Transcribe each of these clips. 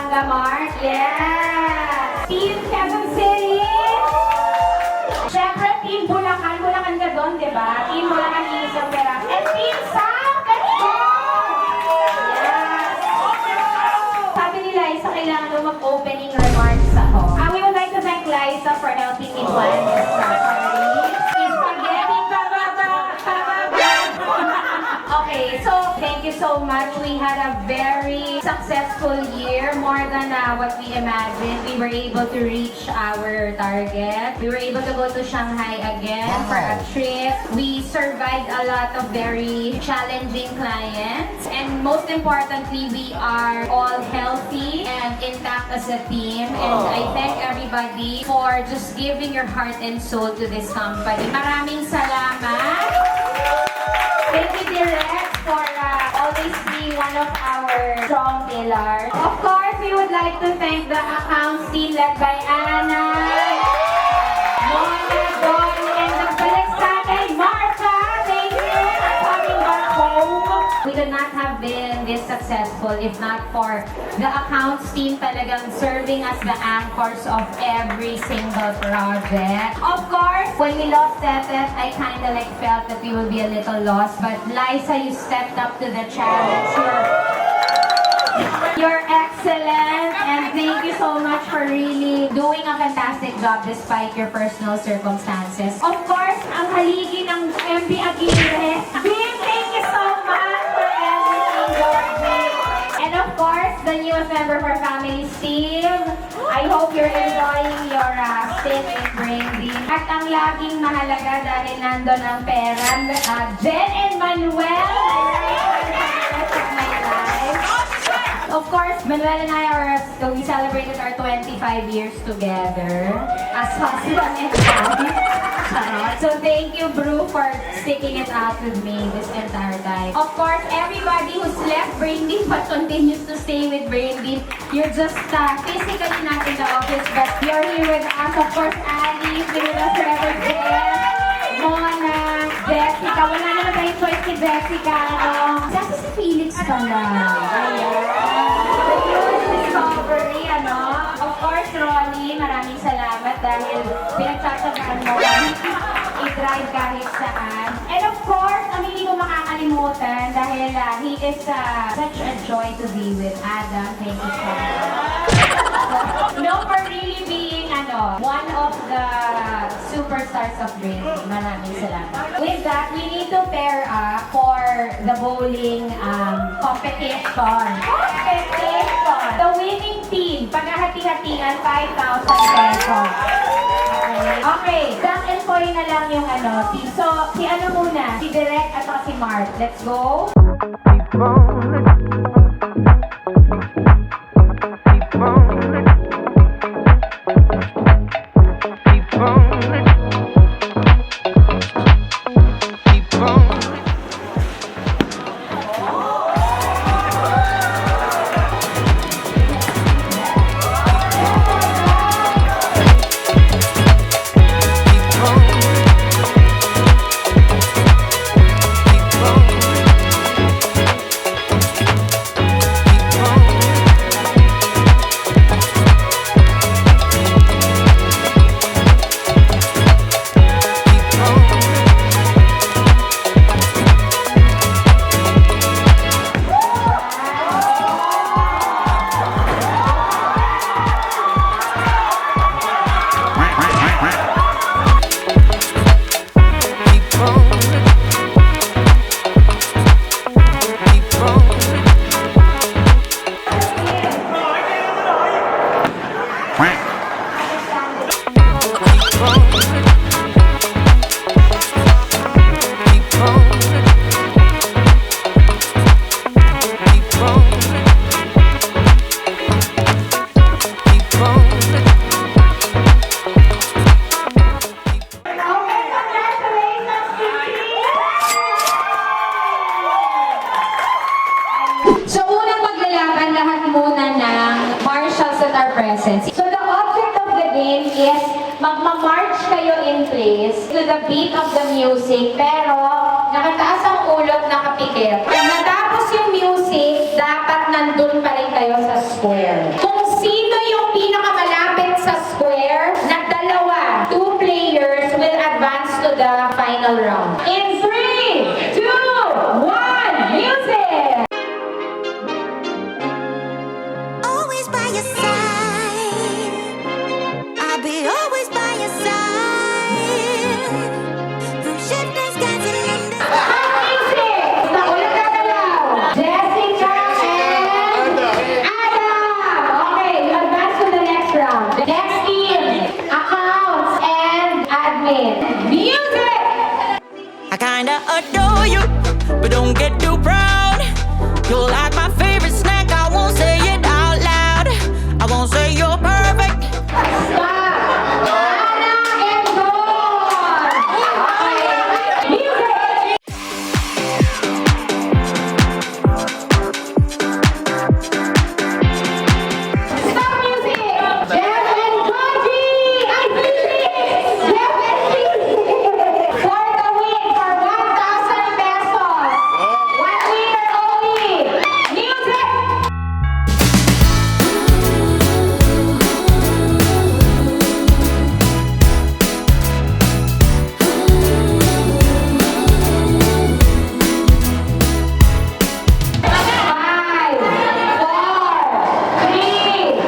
Pampanga, Mark. Yes! Team Quezon City! Siyempre, Team Bulacan. Bulacan ka doon, di ba? Team Bulacan, isang pera. And Team Sam! Let's go! Yes! Sabi ni Liza, kailangan mo mag-opening remarks ako. We would like to thank Liza for helping me plan this party. Spaghetti, okay, so thank you so much. We had a very successful year, more than what we imagined. We were able to reach our target. We were able to go to Shanghai again for a trip. We survived a lot of very challenging clients. And most importantly, we are all healthy and intact as a team. And I thank everybody for just giving your heart and soul to this company. Maraming salamat! Thank you, Direct, for always being one of our strong pillars. Of course, we would like to thank the accounts team led by Anna, Mona, Don, and nagbalik sa akin, Martha. Thank you for coming back home. We could not have been this successful if not for the accounts team talagang serving as the anchors of every single project. Of course, when we lost Tetet, I kind of like felt that we will be a little lost. But Liza, you stepped up to the challenge. You're excellent, and thank you so much for really doing a fantastic job despite your personal circumstances. Of course, ang haligi ng MB Aguirre. Big thank you so much for everything, Georgie. And of course, the newest member for Family, Steve. I hope you're enjoying your stint in Braindean. At ang laging mahalaga dahil nandun ang pera, Jen and Manuel. Of course, Manuel and I we celebrated our 25 years together as husband and wife. So thank you, Bru, for sticking it out with me this entire time. Of course, everybody who's left Braindean but continues to stay with Braindean, you're just physically not in the office, but you're here with us. Of course, Ali, here with us forever, Jeff, Mona, Jessica. Wala naman tayong choice si Jessica. Kasi si Felix pala. Discovery, Of course, Ronnie, maraming salamat dahil pinagtsatsagaan mo i-drive kahit saan. And of course, ang hindi ko makakalimutan dahil he is such a joy to be with. Adam, thank you so much. For really being one of the superstars of Braindean. Maraming salamat. With that, we need to pair up for the bowling competition. The winning team, paghahati-hatian, 5,000 pesos. Okay, Zach and Foy na lang yung team. So, si muna? Si Direk at saka si Mark. Let's go! So the object of the game is magma-march kayo in place to the beat of the music, pero nakataas ang ulot, nakapikit. Pag natapos yung music, dapat nandun pa rin kayo sa square. Kung the final round. In 3, 2, 1, music! Always by your side. I'll be always by your side. Through shifting skies and endless. Music! Nakulang gagalaw. Jessica and Adam. Okay, you advance to the next round. The next team, accounts and admin. Music! I kinda adore you, but don't get too proud. You're like my favorite snack. I won't say it out loud. I won't say you're perfect. Stop! Ana and Dawn. Okay. Music! Stop music! Jeff and Georgie! I think Jeff and Georgie! For the win for 1,000 pesos. One winner only. Music! Five, four, three,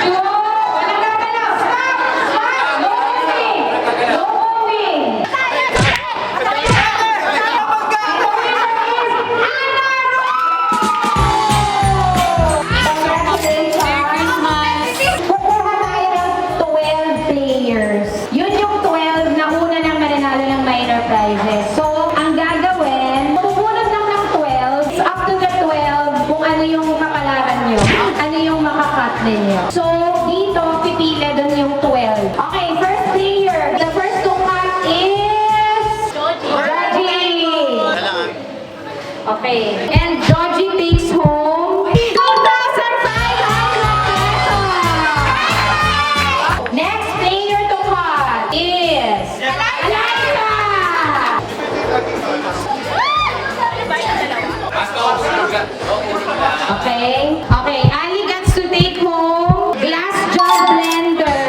two, walang gagalaw. Stop! Stop! No moving! No moving! And the winner is Ana Congratulations! Kukuha tayo ng 12 players. Yun yung 12 na una nang mananalo ng minor prizes. So, ang gagawin, pupunod lang ng 12, up to the 12, kung ano yung kapalaran nyo, ano yung makakat ninyo. So, dito, pipili dun yung 12. Okay, first player. The first to cut is... Georgie! Okay. And Georgie takes home 2,500 pesos! Next player to cut is... Eliza! Okay. Okay. Ali gets to take home glass jar blender.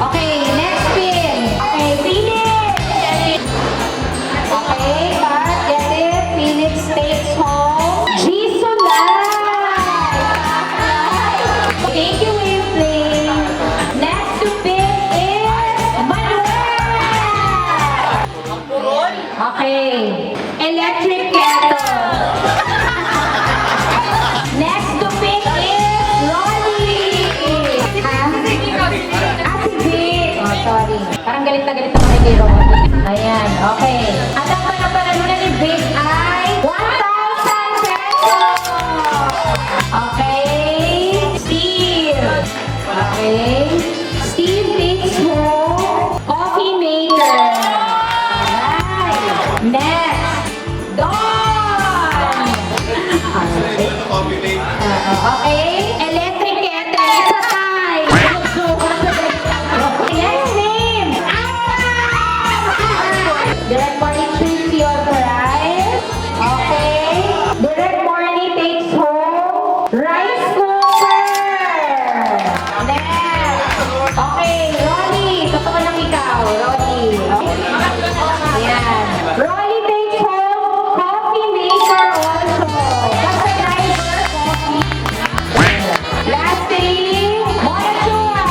Okay. Next pin. Okay. Felix. Okay. Cut. Get it. Felix takes home Jisulay. Thank you, Winfrey. Next to pick is Manuel. Okay. Electric kettle. Next to pick is Ronnie. Vic. Oh, sorry. Parang galit na kami kay Ronnie. Ayan, okay. At ang panalunan ni Vic ay 1,000 pesos. Okay. Steve. Okay. Steve takes home coffee maker. Alright. Next. Dawn. Okay. Electric kettle. It's a tie. Next name. Direct Morning treats your prize. Okay. Direct Morning takes home rice cooker. Next. Okay. Ronnie. Totoo lang ikaw. Ronnie. Okay. Ayan. Ronnie takes home coffee maker also. That's a driver coffee. Lastly, Mona Chua.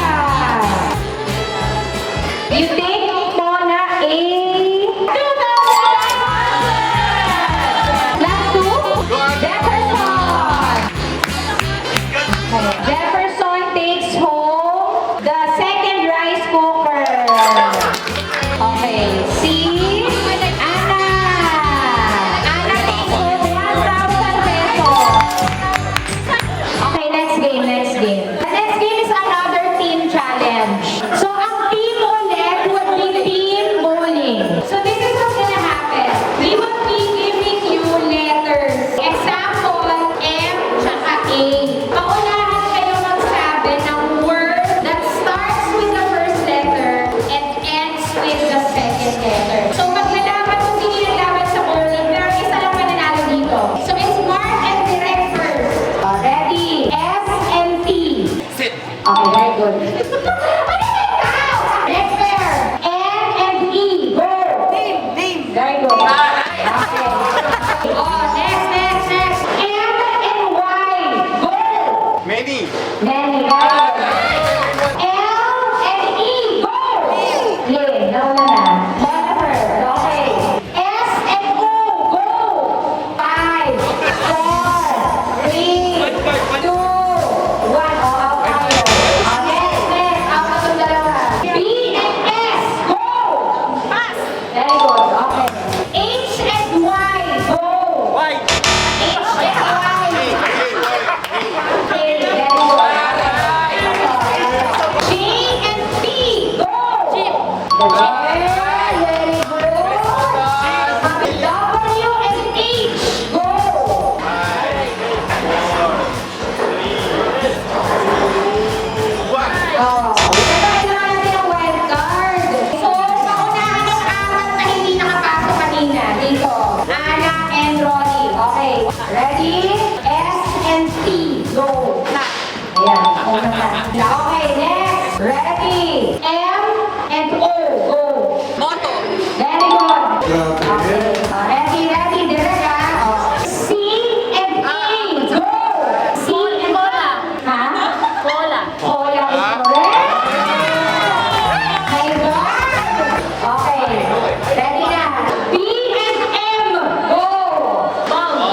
You take Mona a 2,500. Last two, Jefferson. Jefferson takes home the second rice cooker. Okay, see? Anna. Anna takes home 1,000 pesos. Okay, next game, next game. The next game is another team challenge. So, ang team ulit would be team bowling. So, this is what's gonna happen. We will be giving you letters. Example, M tsaka A. Paunahan kayo magsabi ng word that starts with the first letter and ends with the second letter. So, pag nalaman kung sino yung laban sa bowling, pero isa lang mananalo dito. So, it's Mark and direct first. Ready? S and T. Sit. Okay, very good. Next pair. N and E. Very good. W and H. Go. Oh, kailangan natin ang wild card. So, paunahan yung apat na hindi nakapasok kanina. Dito. Ana and Ronnie. Okay. Ready? S and T. Go. Ayan. Una na. Okay, next. Ready? M and O. Go. Moto. Very good. Okay. Ready, ready. Direct ah. C and E. Go. C and Cola. Ha? Cola. Cola is correct. My God. Okay. Ready na. B and M. Go. Bomb.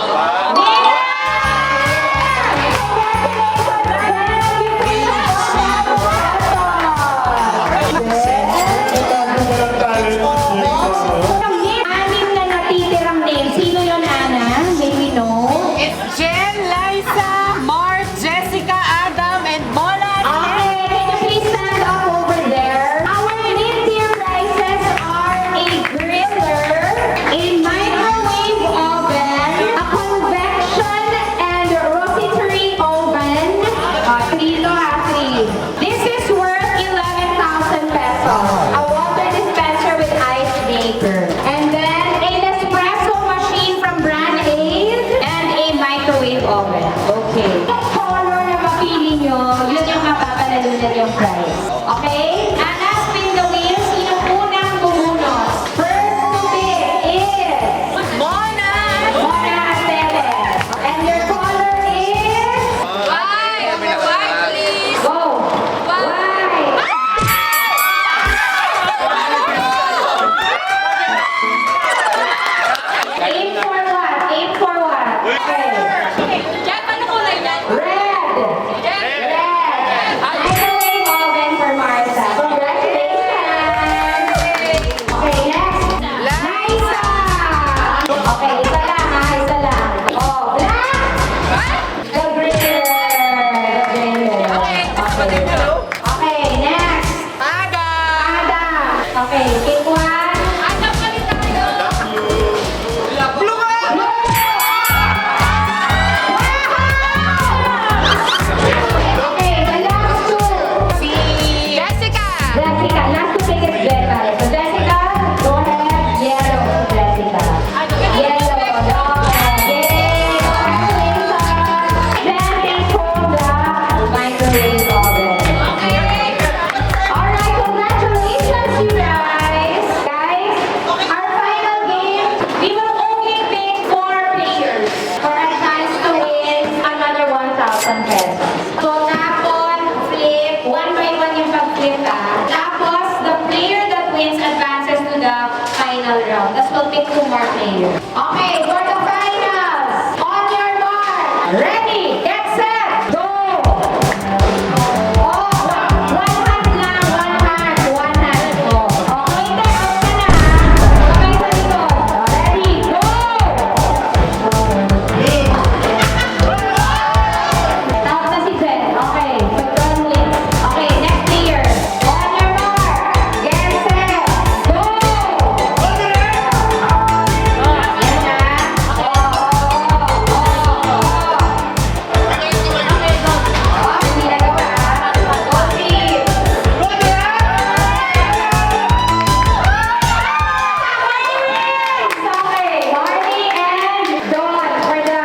Anim na natitirang name. Sino yun, Ana? May we know? It's Jen, Liza, Mark, Jessica, Adam, and Mola. Okay, can you please stand up over there? Our mid-tier prizes are a griller, a microwave oven, a convection and rotisserie oven. Three to three. This is worth 11,000 pesos. A water dispenser with ice maker. And then a Nespresso machine from Brand A and a microwave oven. Okay. Ang color na mapili nyo, yun yung mapapanalunan yung prize. Okay? Ana, spin the wheel. Sino unang bumunos? First to pick is Mona. Mona Teles. And your color is? Why? Why, please? Go! Why? Aim for what? Aim for what? Okay. Jack, ano kulay yan? Red! Red! Microwave oven for Martha. Congratulations! Okay, next. Liza! Okay, isa lang ha, isa lang. Oh, black! The griller. The griller. Okay. Okay, next. Aga. Ada. Okay, pick one. Adam kami tayo. Okay, the last two. Si Jessica. Jessica, last two take it Jessica. So Jessica, go ahead. Yellow to Jessica. Yellow. Yay! Congratulations. Then take home the microwave oven. Alright, congratulations you guys. Guys, our final game, we will only pick 4 players for a chance to win another 1,000 pesos. So tapon, flip, one by one yung pag-flip ah. Tapos, the player that wins advances to the final round. Tapos we'll pick 2 more players. Okay, for the finals, on your mark, ready, get set, go! Oh, one hand lang, one hand. Oh, okay, then, out ka na ha. Okay, sa likod. Ready, go! Tapos na si Jen. Okay, pag-run wins. Okay, next player. On your mark, get set, go! Yan na. Hindi nagawa. Okay. Okay, Marnie and Dawn for the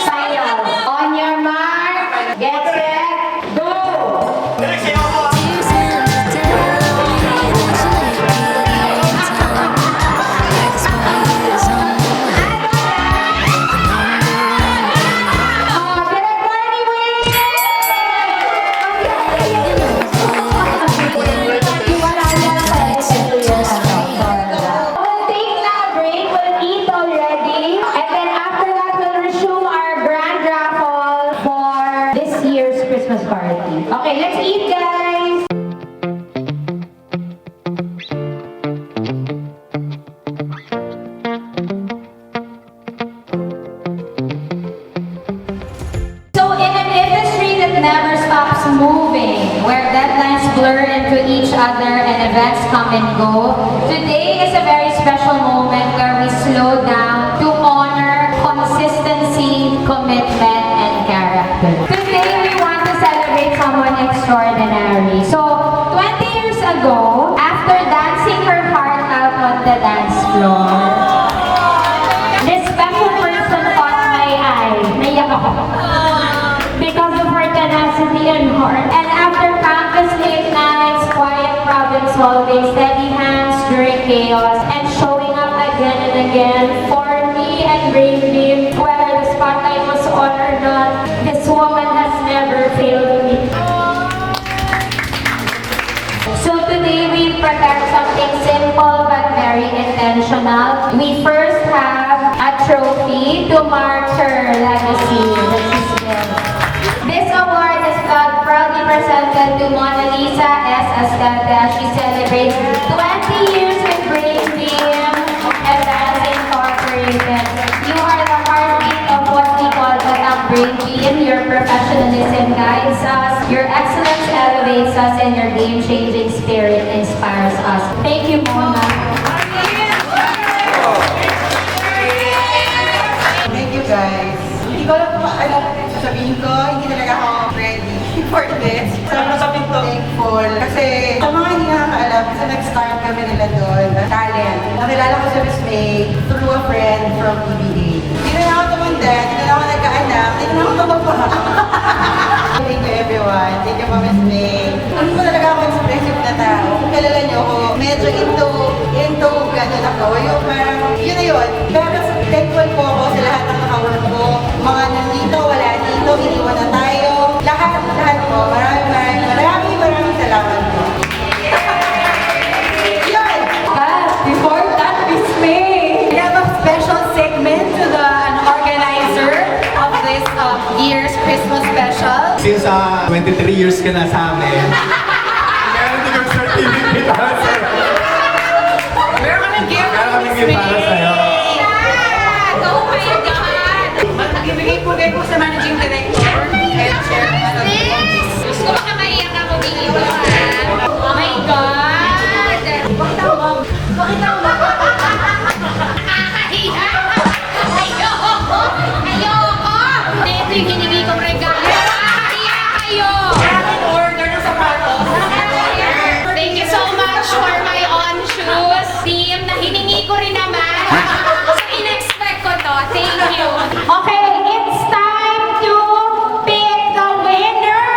final. On your mark, get set, go! Direct Marnie wins! We'll take now a break, we'll eat already, and then after that we'll resume our grand raffle for this year's Christmas party. Okay, let's eat guys! So in an industry that never stops moving, where deadlines blur into each other and events come and go, today is a very special moment where we slow down to honor consistency, commitment, and character. Today, we want to celebrate someone extraordinary. So, 20 years ago, after dancing her heart out on the dance floor, this special person caught my eye. Naiyak ako. Because of her tenacity and heart. And after countless late nights, quiet problem solving, steady hands during chaos, and showing up again and again for me and bravely, whether the spotlight was on or not, this woman has never failed me. So today we prepare something simple but very intentional. We first have a trophy to mark her legacy that she's built. This award is proudly presented to Mona Lisa S. Esteve as she celebrates 20 years with Brave Beam and Dance Incorporated. You are the heartbeat of what we call Batang Brave Beam. Your professionalism guides us, your excellence elevates us, and your game-changing spirit inspires us. Thank you, Mona. Thank you guys. Hindi ko alam kung alam sasabihin ko, hindi talaga ako ready for this. Sobrang thankful. Kasi sa mga hindi nakakaalam, kasi nag-start kami nila doon, talent. Nakilala ko si Miss May through a friend from PBA. Hindi na ako tumanda, hindi na ako nagkaanak, hindi na ako tumapa. Thank you everyone. Thank you po Miss May. Hindi ko talaga ako expressive na tao. Kung kilala niyo ako, medyo into ganun ako. Yung parang, yun na yun. Pero thankful po ako sa lahat ng nakawork ko. Mga nandito, wala dito, iniwan na tayo. Lahat po. Maraming salamat po. Yun! Before that, Miss May, we have a special segment to the organizer of this year's Christmas special. Since 23 years ka na sa amin, meron din yung certificate para sa'yo. Meron kami gift, Meron kaming Miss gift para sa'yo. Oh my God! Magbibigay po kayo po sa Managing Director and Chairman of the Office. Gusto ko baka maiyak ako dito, ha? Oh my God! Pakita mo ba? Nakakahiya! Ayoko! Ayoko! Ito yung hiningi kong regalo. Nakakahiya kayo! Maraming order ng sapatos. Thank you so much for my on shoes. Team, na hiningi ko rin naman. So, in-expect ko to. Thank you. Okay, it's time to pick the winner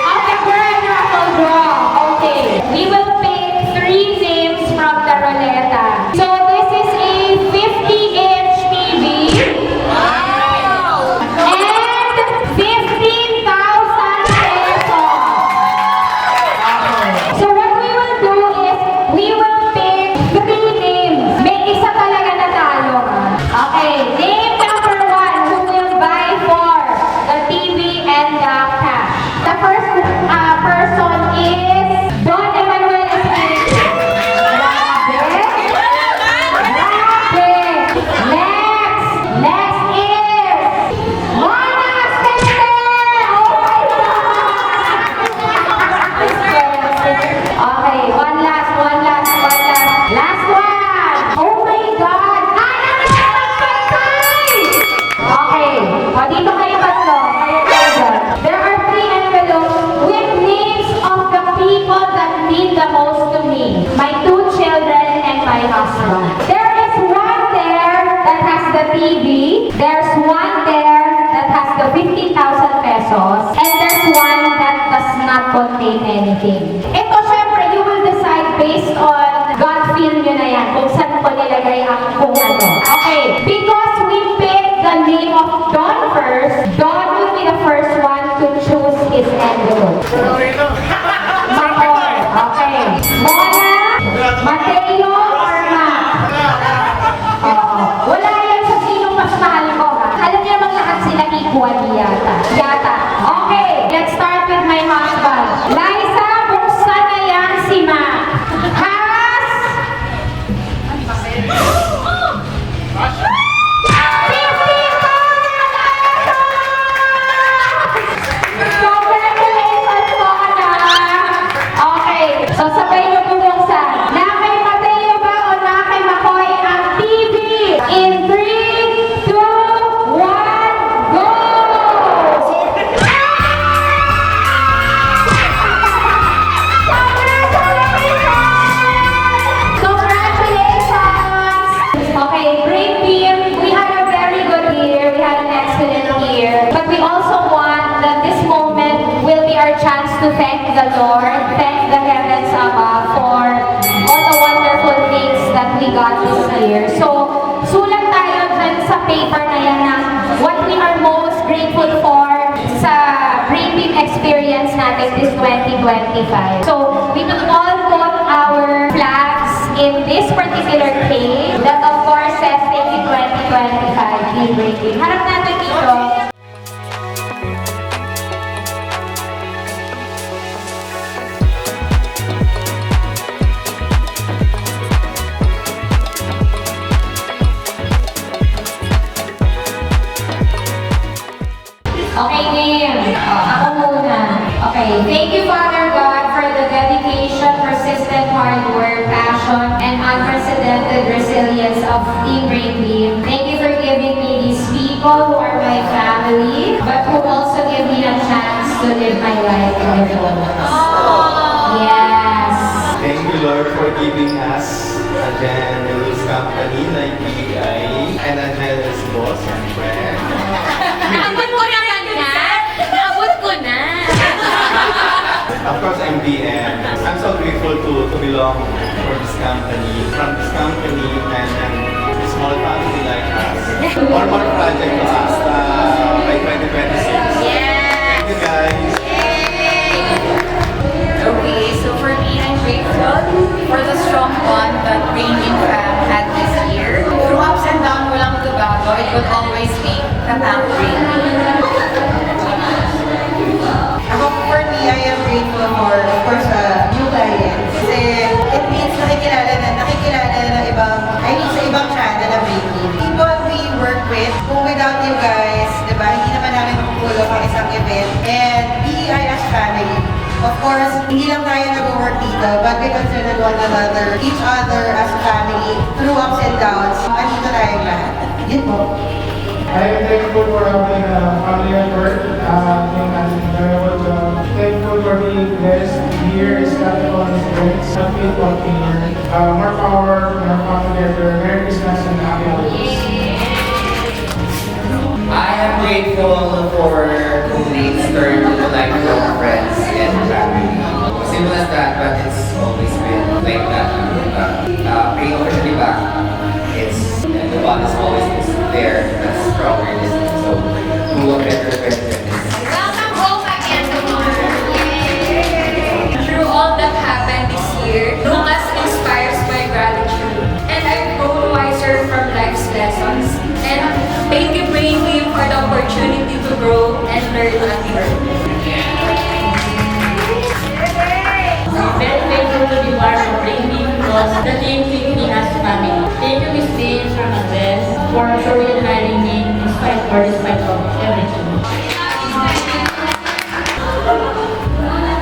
of the Grand Raffle Draw. Okay, we will pick 3 names from the Roleta. So, this is a 50-inch TV. And 15,000 pesos. So what we will do is, we will pick 3 names. May isa talaga na talo. Okay, name number 1 who will buy for the TV and the cash. The first person is Don Emmanuel Espiritu. Grabe. Next is Mona Esteve. Oh my God. Okay, one last. Last one. Oh my God. Ana Pagpatay. Okay, o dito kayo tatlo. Kayo dyan. There are 3 envelopes with names of the people that mean the most to me. My 2 children and my husband. There is one there that has the TV. There's one there that has the 50,000 pesos. And there's one that does not contain anything. Ito, syempre, you will decide based on gut feel nyo na yan kung saan ko nilagay ang kung ano. Okay, because we picked the name of Don first, Don will be the first one to choose his envelope. Makoy. Okay. Mona, Mateo, or Mac? Oo. Wala yan sa sinong mas mahal ko, ha? Alam niyo naman lahat sila equal yata. Okay, let's start with my husband. Liza, buksan na yan si Mac. Has 50,000! Congratulations po, anak! Okay, so sabay niyo po to thank the Lord, thank the heavens above for all the wonderful things that we got this year. So, sulat tayo dyan sa paper na yan na what we are most grateful for sa Brain Beam experience natin this 2025. So, we will all put our flags in this particular cave that of course says thank you 2025 Team Brain Beam. Harap natin dito. Okay, game. Ako muna. Okay. Thank you, Father God, for the dedication, persistent hard work, passion, and unprecedented resilience of Team Brain Beam. Thank you for giving me these people who are my family, but who also give me a chance to live my life to the fullest. Yes. Thank you, Lord, for giving us a generous company like PEI and a generous boss and friend. Naabot ko naman yan. Naabot ko na. Of course, I'm BM. I'm so grateful to belong for this company, from this company and a small family like us. More project to us by 2026. Thank you, guys. Okay, so for me, I'm grateful for the strong bond that Brain Beam fam had this year. Through ups and downs, walang magbabago, it will always be Tatang Brain Beam. Ako, for me, I am grateful for, of course, new clients. Kasi it means nakikilala na ng ibang, sa ibang channel na Brain. People we work with, kung without you guys, di ba, hindi naman namin makukulong ang isang event. And PEI as family. Of course, hindi lang tayo nag-work dito, but we consider one another, each other as a family, through ups and downs. Andito tayong lahat. Yun po. I am thankful for having a family at work, doing an enjoyable job. Thankful for being blessed. The year is not on its legs. Happy walking year. More power, more fun together. Merry Christmas and Happy Holidays. I am grateful for Nate's turn to lifelong friends and family. Simple as that, but it's always been like that. Being officially back, the bond is always there. That's stronger in this. So, to a better 2026. Welcome home again, Through all that happened this year, Lucas inspires my gratitude. And I've grown wiser from life's lessons. And thank you, Brain Beam, for the opportunity to grow and learn and learn. Very thankful to be part of Brain Beam because the team treat me as family. Thank you, Miss James Hernandez, for showing and hiring me in spite of everything.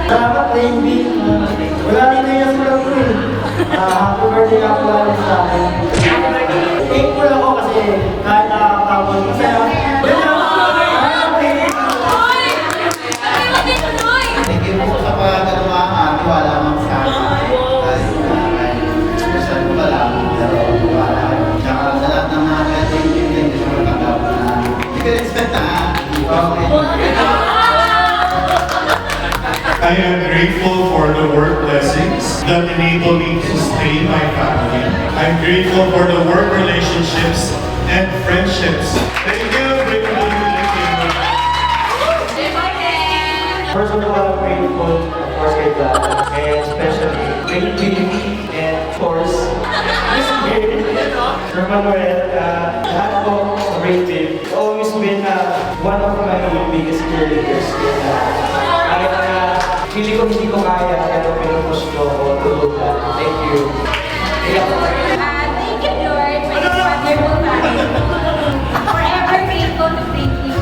Salamat, Brain Beam. Wala rin na yung sulat ko eh. Happy birthday nga pala rin sa akin. Thankful ako kasi kahit nakakapagod. Masaya. Thank you po sa pagkatumaan. Wala mang sa akin. Gusto ko ba lang? Pero wala. Tsaka sa lahat ng mga thank you sa mga kagawin na hindi ko expect na. I am grateful for the work blessings that enable me to sustain my family. I'm grateful for the work relationships and friendships. Thank you. Thank you. First of all, I'm grateful, of course, kay God, and especially Brain Beam, and of course, Miss Mary, Sir Manuel, lahat po sa Brain Beam. It's always been one of my biggest cheerleaders. Kahit hindi ko kaya, pero pinupush nyo ako to do that. Thank you. Thank you, Lord, for this wonderful family. Forever grateful to Brain Beam.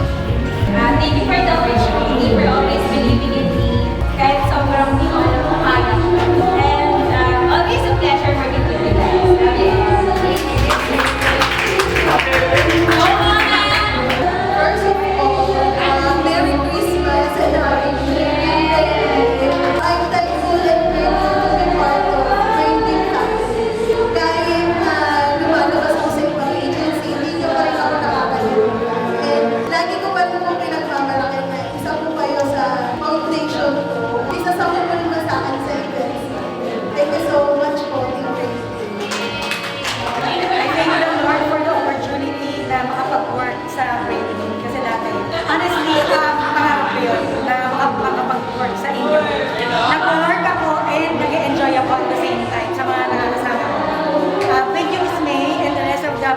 Thank you for the opportunity for always believing in me. Kahit sobrang di ko alam kung kaya ko. And always a pleasure working with you guys. Love you. First of all, Merry Christmas and Happy New Year! I'm thankful and grateful to be part of Brain Beam family. Kahit lumalabas ako sa ibang agency, hindi ko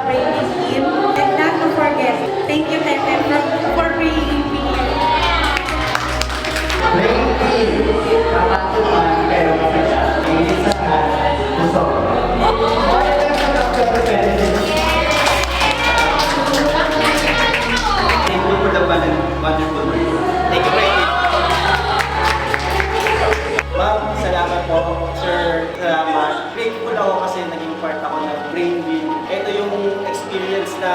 bringing him. And not to forget, thank you, Tete, for bringing me here. Brain team. Kapatuan, pero masaya. Hindi sa gusto. Kaya lang sa representative. Thank you for the wonderful work. Thank you, Brain. Ma'am, salamat po. Sir, salamat. Grateful ako kasi naging part ako ng Brain Wheel. Ito yung experience na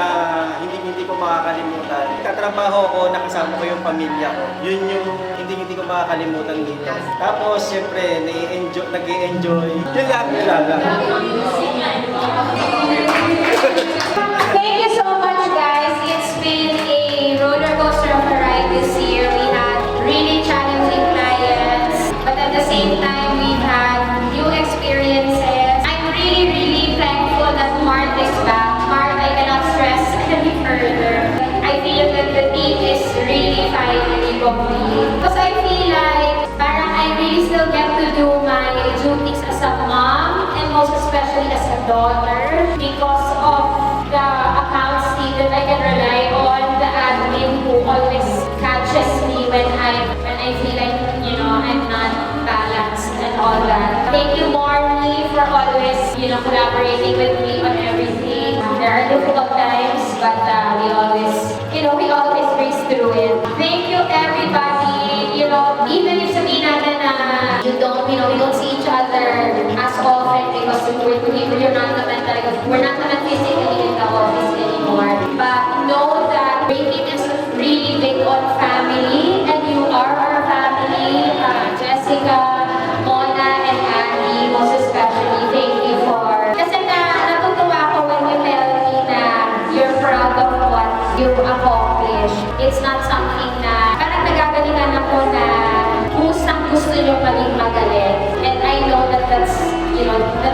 hindi ko makakalimutan. Katrabaho ko, nakasama ko yung pamilya ko. Yun yung hindi ko makakalimutan dito. Tapos, syempre, nag-i-enjoy. Yun lang, talaga. Thank you so much, guys. It's been a roller coaster of a ride this year. We had really challenging clients, but at the same time, we've had new experiences. I'm really, really thankful that Mart is back. Mart, I cannot stress any further. I feel that the team is really finally complete. Because I feel like parang I really still get to do my duties as a mom and most especially as a daughter because of the accounts team that I can rely on, the admin who always catches me when I feel like, you know, I'm not balanced and all that. Thank you, Marnie, for always, you know, collaborating with me on everything. There are difficult times, but we always race through it. Thank you, everybody. You know, even if sabihin natin na we don't see each other as often because we're not naman physically in the office anymore. But know that Brain is really big on family, and you are our family. Jessica, Mona, and Annie, most especially, thank you for... Kasi natutuwa ako when you tell me na you're proud of what you accomplished. It's not something na... Parang nagagalingan ako na kusang gusto nyo maging magaling. And I know that that's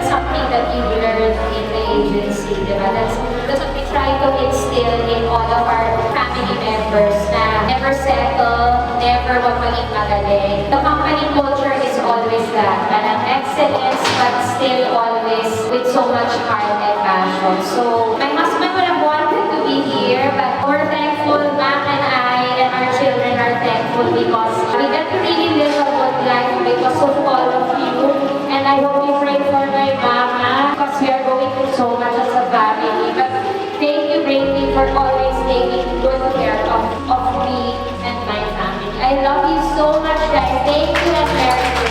something that you learned in the agency, diba? That's what we try to instill in all of our family members na never settle, never wag maging magaling. The company culture is always that, parang excellence, but still always with so much heart and passion. So, my husband would have wanted to be here, but we're thankful, Mac and I and our children are thankful because we get to really live a good life because of all of you. And I hope you pray for my mama because we are going through so much as a family. But thank you, Brady, for always taking good care of me and my family. I love you so much, guys. Thank you and Merry Christmas.